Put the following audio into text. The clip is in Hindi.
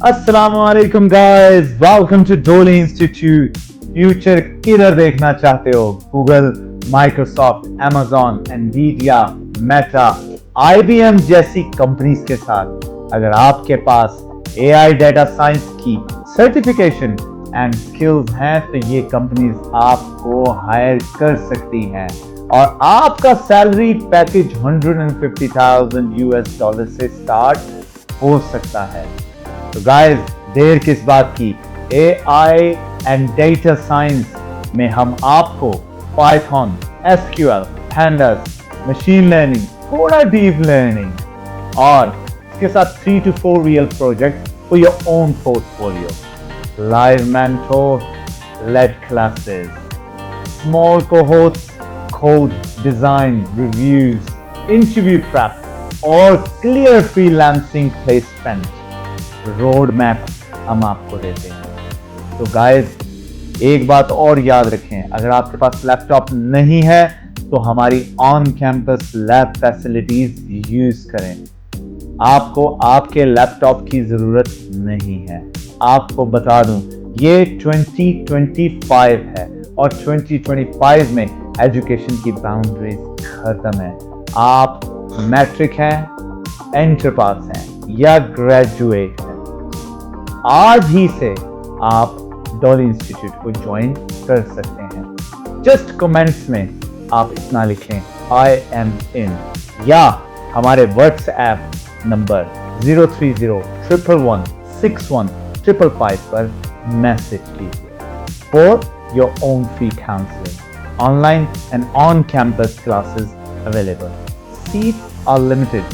अस्सलाम वालेकुम गाइस, वेलकम टू डोली इंस्टीट्यूट। फ्यूचर किधर देखना चाहते हो? Google, Microsoft, Amazon, Nvidia, Meta, IBM जैसी कंपनीज के साथ अगर आपके पास एआई डेटा साइंस की सर्टिफिकेशन एंड स्किल्स हैं तो ये कंपनीज आपको हायर कर सकती हैं और आपका सैलरी पैकेज 150,000 यूएस डॉलर से स्टार्ट हो सकता है। तो गाइस, देर किस बात की? एआई एंड डेटा साइंस में हम आपको Python, SQL, pandas, machine learning, थोड़ा डीप लर्निंग और इसके साथ 3 to 4 real projects for your own portfolio, live mentor led classes, small cohorts, code design reviews, interview prep और clear freelancing placement road map हम आपको देते हैं। तो गाइस, एक बात और याद रखें, अगर आपके पास लैपटॉप नहीं है तो हमारी on campus lab facilities use करें। आपको आपके लैपटॉप की जरूरत नहीं है। आपको बता दूं, ये 2025 है और 2025 में एजुकेशन की बाउंड्रीज खत्म है। आप मैट्रिक हैं, इंटर पास हैं या ग्रेजुएट हैं, आज ही से आप डॉली इंस्टीट्यूट को ज्वाइन कर सकते हैं। जस्ट कमेंट्स में आप इतना लिखें, आई एम इन, या हमारे व्हाट्सएप नंबर 03011161555 पर मैसेज कीजिए for your own free counselling, online and on campus classes available. Seats are limited